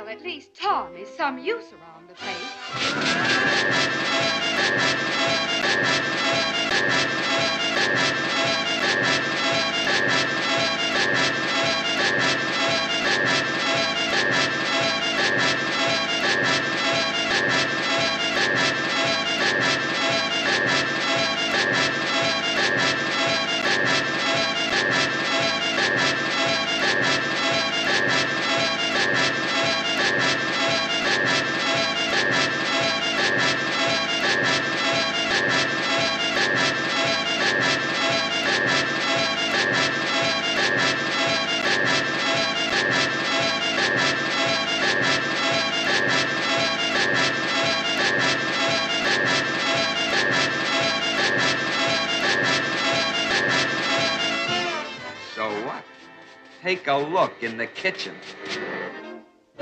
Well, at least Tom is some use around the place. So what? Take a look in the kitchen.